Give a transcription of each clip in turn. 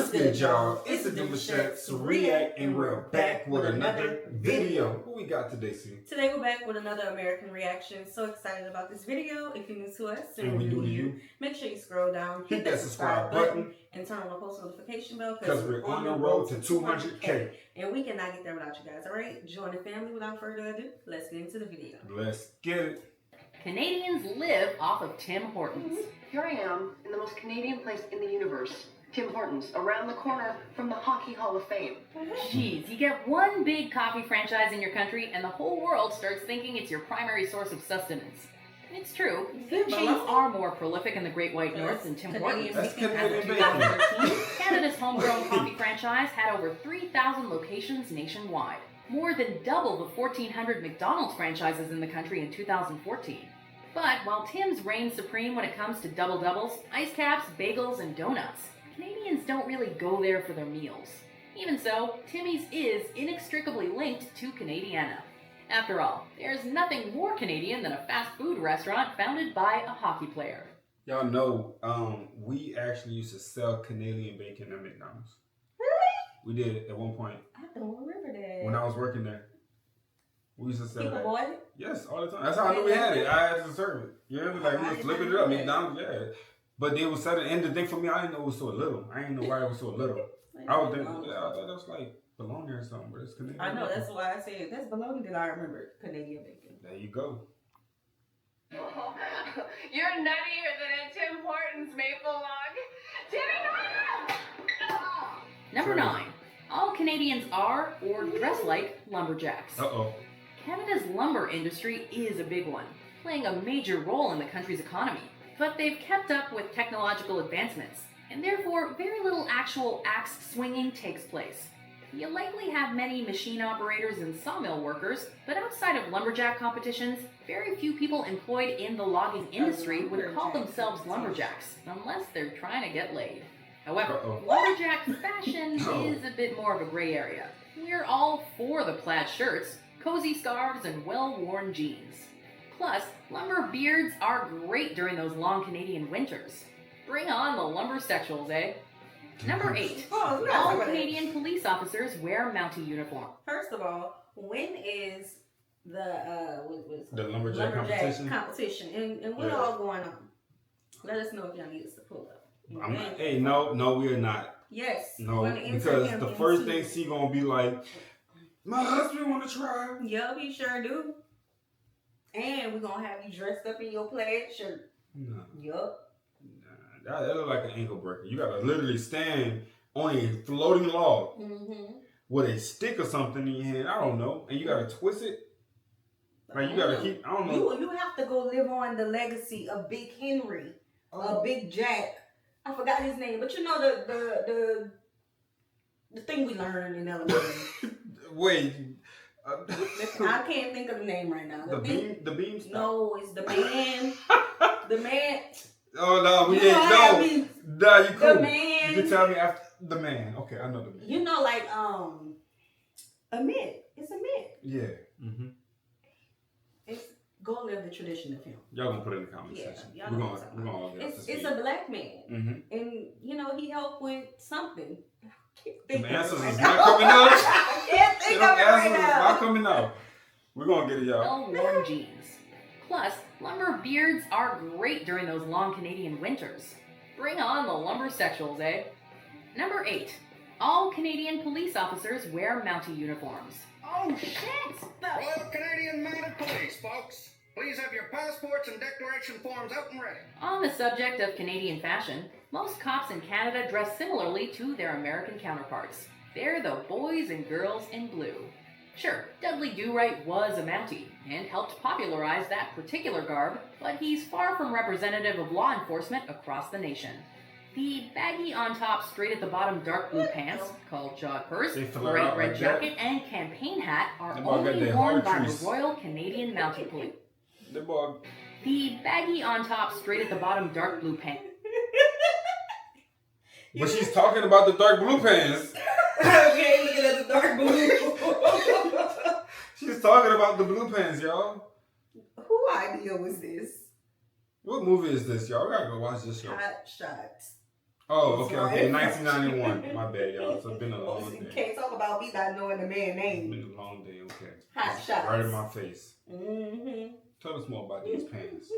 What's good, y'all? It's the Demouchets, React, and we're back with another video. What we got today, C? Today we're back with another American reaction. So excited about this video. If you're new to us and we new to you, make sure you scroll down, hit that subscribe button, and turn on the post notification bell because we're on the road to 200K. And we cannot get there without you guys, alright? Join the family. Without further ado, let's get into the video. Let's get it. Canadians live off of Tim Hortons. Here I am in the most Canadian place in the universe, Tim Hortons, around the corner from the Hockey Hall of Fame. Jeez, you get one big coffee franchise in your country and the whole world starts thinking it's your primary source of sustenance. It's true, food chains are more prolific in the Great White North than Tim Hortons. That's Canadian bacon. 2013, Canada's homegrown coffee franchise had over 3,000 locations nationwide, more than double the 1,400 McDonald's franchises in the country in 2014. But while Tim's reigns supreme when it comes to double-doubles, ice caps, bagels, and donuts, Canadians don't really go there for their meals. Even so, Timmy's is inextricably linked to Canadiana. After all, there's nothing more Canadian than a fast food restaurant founded by a hockey player. Y'all know, we actually used to sell Canadian bacon at McDonald's. Really? We did at one point. I don't remember that. When I was working there. We used to sell People that. bought it? Yes, all the time. That's how I knew we had it. I had to serve it. You know, like we was flipping it up. McDonald's, yeah. But they was selling, and the thing for me, I didn't know it was so little. I didn't know why it was so little. I would think, I thought that was like bologna or something, but it's Canadian. I know, that's why I said that's bologna that I remember. Canadian bacon. There you go. Oh, you're nuttier than a Tim Hortons maple log. Timmy, Number 9. All Canadians are, or dress like, lumberjacks. Uh-oh. Canada's lumber industry is a big one, playing a major role in the country's economy. But they've kept up with technological advancements, and therefore very little actual axe swinging takes place. You likely have many machine operators and sawmill workers, but outside of lumberjack competitions, very few people employed in the logging industry would call themselves lumberjacks, unless they're trying to get laid. However, lumberjack fashion is a bit more of a gray area. We're all for the plaid shirts, cozy scarves, and well-worn jeans. Plus, lumber beards are great during those long Canadian winters. Bring on the lumbersexuals, eh? Number 8. All Canadian police officers wear Mountie uniform. First of all, when is the lumberjack competition? And what all going on? Let us know if y'all need us to pull up. Hey, no, we are not. Yes. No, because the first thing she gonna be like, my husband want to try. Yup, he sure do. And we're gonna have you dressed up in your plaid shirt. No. Yup. Nah, that look like an ankle breaker. You gotta literally stand on a floating log with a stick or something in your hand. I don't know, and you gotta twist it. Like you gotta keep. I don't know. You have to go live on the legacy of Big Henry, Big Jack. I forgot his name, but you know the thing we learned in elementary. Wait. I can't think of the name right now. The beam. No, it's the man. The man. Oh no, we ain't. No, you cool. The man. You can tell me after the man. Okay, I know the man. You know, like Amit. It's Amit. Yeah. It's go live the tradition of him. Y'all gonna put it in the comment section. We're gonna all get It's a black man, and you know he helped with something. The answers is not coming out. I can't think of it right now. Not coming out. We're gonna get it, y'all. Well-worn jeans. Plus, lumber beards are great during those long Canadian winters. Bring on the lumbersexuals, eh? Number 8. All Canadian police officers wear Mountie uniforms. Oh, shit! Royal Canadian Mounted Police, folks. Please have your passports and declaration forms out and ready. On the subject of Canadian fashion, most cops in Canada dress similarly to their American counterparts. They're the boys and girls in blue. Sure, Dudley Do-Right was a Mountie and helped popularize that particular garb, but he's far from representative of law enforcement across the nation. The baggy on top, straight at the bottom dark blue pants, called jog purse, bright red jacket, and campaign hat are only worn by the Royal Canadian Mounted Police. The baggy on top, straight at the bottom dark blue pants. But she's talking about the dark blue pants. Okay, looking at the dark blue. She's talking about the blue pants, y'all. Who idea was this? What movie is this, y'all? We gotta go watch this show. Hot Shots. Oh, okay, That's okay. right. 1991. My bad, y'all. It's been a long You day. can't talk about me not knowing the man's It's name. been a long day, okay. Hot It's shots. right in my face. Mm-hmm. Tell us more about these pants.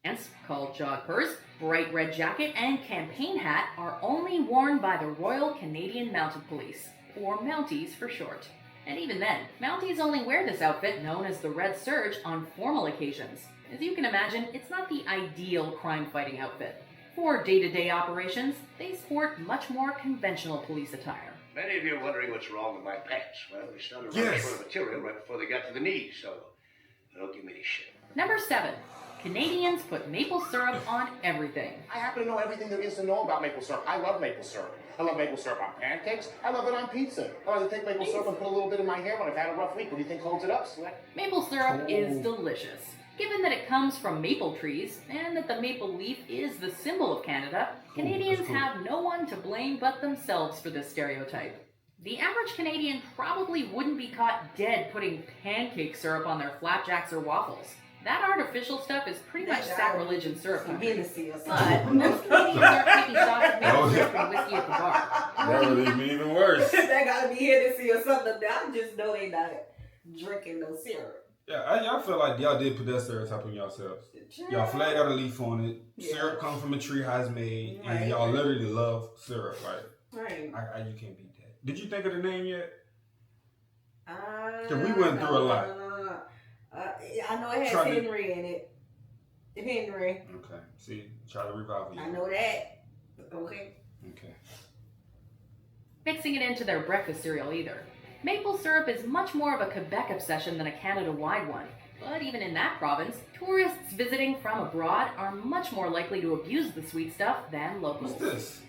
Pants, called jodhpurs, bright red jacket, and campaign hat are only worn by the Royal Canadian Mounted Police, or Mounties for short. And even then, Mounties only wear this outfit known as the Red Surge on formal occasions. As you can imagine, it's not the ideal crime-fighting outfit. For day-to-day operations, they sport much more conventional police attire. Many of you are wondering what's wrong with my pants. Well, we started running Yes. short of material right before they got to the knees, so don't give me any shit. Number 7. Canadians put maple syrup on everything. I happen to know everything there is to know about maple syrup. I love maple syrup. I love maple syrup on pancakes. I love it on pizza. I like to take maple syrup and put a little bit in my hair when I've had a rough week. What do you think holds it up, Sweat? Maple syrup is delicious. Given that it comes from maple trees, and that the maple leaf is the symbol of Canada, Canadians have no one to blame but themselves for this stereotype. The average Canadian probably wouldn't be caught dead putting pancake syrup on their flapjacks or waffles. That artificial stuff is pretty much sacrilege in syrup Some country. Hennessy or But something. most Canadians aren't taking shots of maple syrup and whiskey at the bar. That would leave me even worse. That gotta be Hennessy or something. I just know they not drinking no syrup. Yeah, y'all feel like y'all did put that stereotype on yourselves. Y'all flag got a leaf on it. Yeah. Syrup comes from a tree how it's made, Right. and y'all literally love syrup. Like, Right. you can't beat that. Did you think of the name yet? We went through a lot. I know it has Try to- Henry in it. Henry. Okay. See, try to revive you. I know that. Okay. Okay. Mixing it into their breakfast cereal either. Maple syrup is much more of a Quebec obsession than a Canada-wide one. But even in that province, tourists visiting from abroad are much more likely to abuse the sweet stuff than locals. What's this?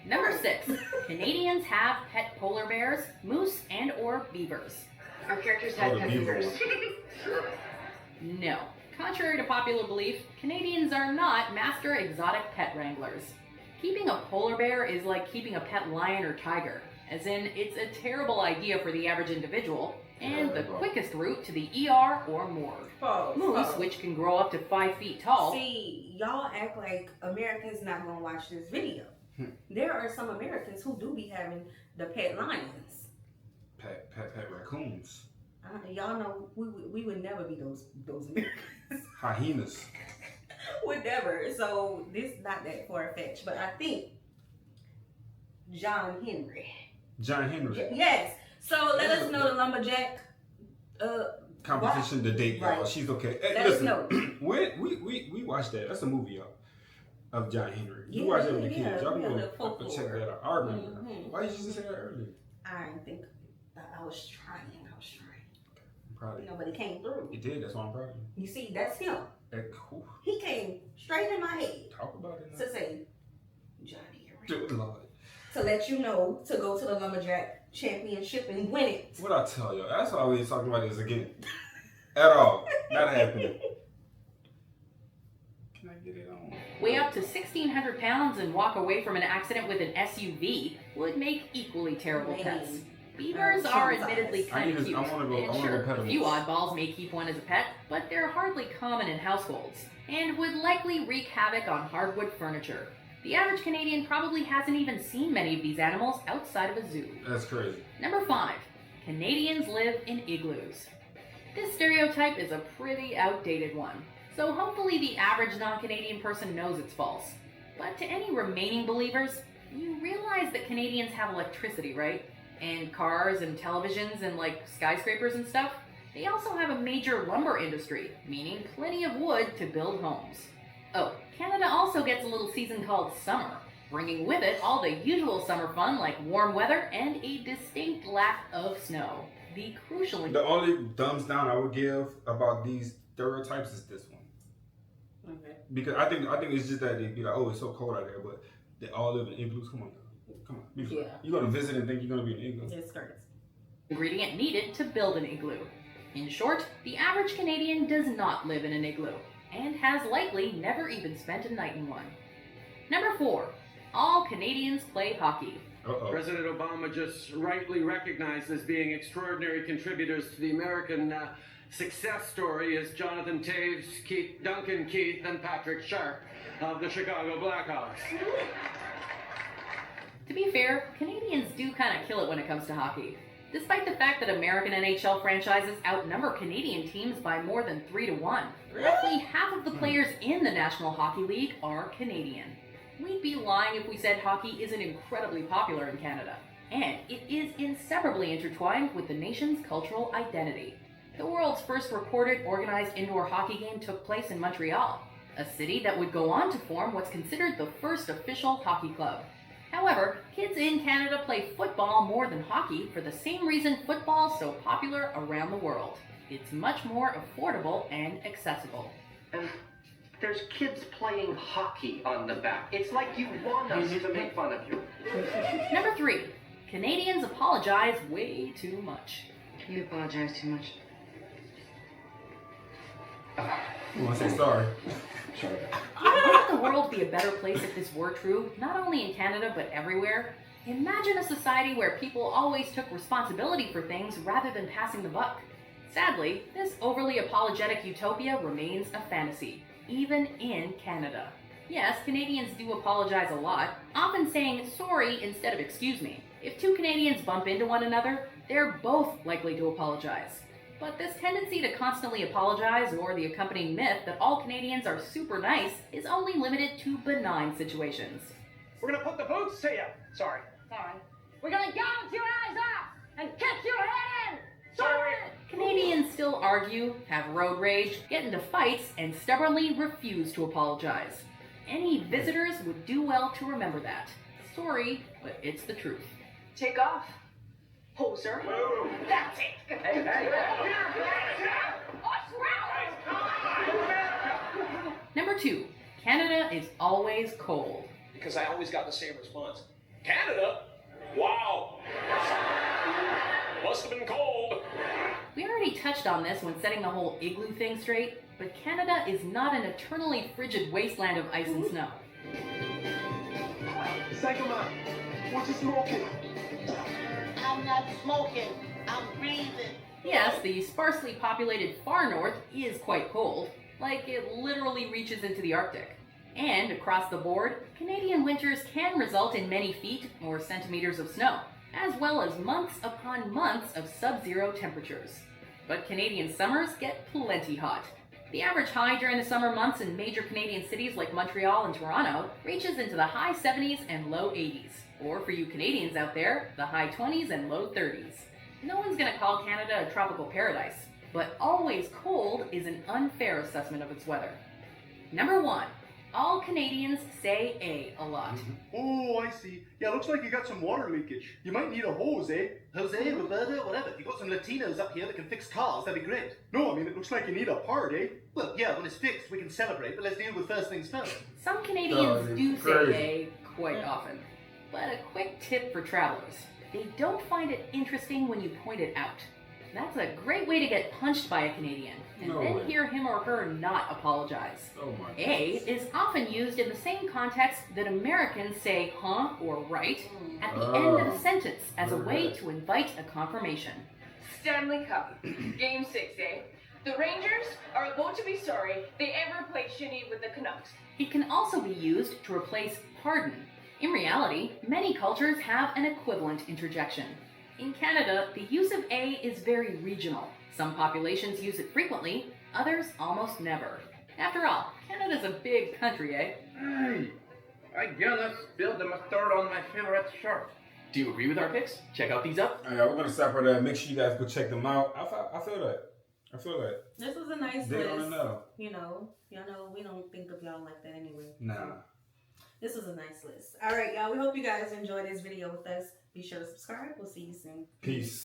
Number 6. Canadians have pet polar bears, moose, and or beavers. Our characters had Oh, the pet beaver beavers. one. No. Contrary to popular belief, Canadians are not master exotic pet wranglers. Keeping a polar bear is like keeping a pet lion or tiger, as in it's a terrible idea for the average individual, and the quickest route to the ER or morgue. Moose, which can grow up to 5 feet tall. See, y'all act like Americans not gonna watch this video. There are some Americans who do be having the pet lions. Pet raccoons. Y'all know we would never be those Americans. Hyenas. Would never. So this not that far fetched, but I think John Henry. John Henry. Yes. So let us know the lumberjack. Competition to date, y'all. Right. She's okay. Hey, Let us listen, know. we watched that. That's a movie, y'all. Of John Henry. Yeah, We watched it with the yeah, kids. Y'all yeah, can the go folklore. check that out. I remember that. Mhm. Why did you just say that earlier? I didn't think I was trying. I'm proud of you. But it came through. You did. That's why I'm proud of you. You see, that's him. Cool. He came straight in my head Talk about it now. to say, Johnny Henry. Good Lord. To let you know to go to the lumberjack championship and win it. What I tell y'all, that's why we ain't talking about this again. At all. Not happening. Can I get it on? Weigh up to 1,600 pounds and walk away from an accident with an SUV would make equally terrible Maybe. pets. Beavers are Traumatized. admittedly kind of cute. I wanna go And sure, pet a them. few oddballs may keep one as a pet, but they're hardly common in households, and would likely wreak havoc on hardwood furniture. The average Canadian probably hasn't even seen many of these animals outside of a zoo. That's crazy. Number 5. Canadians live in igloos. This stereotype is a pretty outdated one, so hopefully the average non-Canadian person knows it's false. But to any remaining believers, you realize that Canadians have electricity, right? And cars and televisions and like skyscrapers and stuff. They also have a major lumber industry, meaning plenty of wood to build homes. Oh, Canada also gets a little season called summer, bringing with it all the usual summer fun like warm weather and a distinct lack of snow. The crucial The only thumbs down I would give about these stereotypes is this one. Okay. Because I think it's just that they be like, oh, it's so cold out there, but they all live in igloos. Come on, be fair. Yeah. You're gonna visit and think you're gonna be in an igloo. Yes, skirts. ingredient needed to build an igloo. In short, the average Canadian does not live in an igloo, and has likely never even spent a night in one. Number 4. All Canadians play hockey. President Obama just rightly recognized as being extraordinary contributors to the American success story is Jonathan Toews, Duncan Keith, and Patrick Sharp of the Chicago Blackhawks. To be fair, Canadians do kind of kill it when it comes to hockey. Despite the fact that American NHL franchises outnumber Canadian teams by more than 3-1, roughly half of the players in the National Hockey League are Canadian. We'd be lying if we said hockey isn't incredibly popular in Canada, and it is inseparably intertwined with the nation's cultural identity. The world's first recorded organized indoor hockey game took place in Montreal, a city that would go on to form what's considered the first official hockey club. However, kids in Canada play football more than hockey for the same reason football's so popular around the world. It's much more affordable and accessible. And there's kids playing hockey on the back. It's like you want us to make fun of you. Number 3. Canadians apologize way too much. You apologize too much. I want to say sorry. Sorry. Wouldn't the world be a better place if this were true, not only in Canada but everywhere? Imagine a society where people always took responsibility for things rather than passing the buck. Sadly, this overly apologetic utopia remains a fantasy, even in Canada. Yes, Canadians do apologize a lot, often saying sorry instead of excuse me. If two Canadians bump into one another, they're both likely to apologize. But this tendency to constantly apologize, or the accompanying myth that all Canadians are super nice, is only limited to benign situations. We're gonna put the boots to you. Sorry. Sorry. We're gonna gouge your eyes out and kick your head in! Sorry. Canadians still argue, have road rage, get into fights, and stubbornly refuse to apologize. Any visitors would do well to remember that. Sorry, but it's the truth. Take off. Poser. That's it. Hey, hey. Number 2. Canada is always cold. Because I always got the same response. Canada? Wow. Must have been cold. We already touched on this when setting the whole igloo thing straight, but Canada is not an eternally frigid wasteland of ice and snow. Sangamon, what you smoking? I'm not smoking. I'm breathing. Yes, the sparsely populated far north is quite cold, like it literally reaches into the Arctic. And across the board, Canadian winters can result in many feet or centimeters of snow, as well as months upon months of sub-zero temperatures. But Canadian summers get plenty hot. The average high during the summer months in major Canadian cities like Montreal and Toronto reaches into the high 70s and low 80s. Or for you Canadians out there, the high 20s and low 30s. No one's gonna call Canada a tropical paradise, but always cold is an unfair assessment of its weather. Number 1. All Canadians say a lot. Oh, I see. Yeah, looks like you got some water leakage. You might need a hose, eh? Jose, Roberta, whatever. If you got some Latinos up here that can fix cars, that'd be great. No, I mean, it looks like you need a part, eh? Well, yeah, when it's fixed, we can celebrate, but let's deal with first things first. Some Canadians do say a quite often. But a quick tip for travelers. They don't find it interesting when you point it out. That's a great way to get punched by a Canadian, and then hear him or her not apologize. Oh my A is often used in the same context that Americans say huh or right at the end of a sentence as a way to invite a confirmation. Stanley Cup, Game 6, eh? The Rangers are about to be sorry they ever played shinny with the Canucks. It can also be used to replace pardon. In reality, many cultures have an equivalent interjection. In Canada, the use of A is very regional. Some populations use it frequently, others almost never. After all, Canada's a big country, eh? Hey, I gonna spill the mustard on my favorite shirt. Do you agree with our picks? Check out these up. Yeah, we're gonna stop right there. Make sure you guys go check them out. I feel that. I feel that. This was a nice They don't list. know. Y'all know we don't think of y'all like that anyway. Nah. This was a nice list. All right, y'all. We hope you guys enjoyed this video with us. Be sure to subscribe. We'll see you soon. Peace.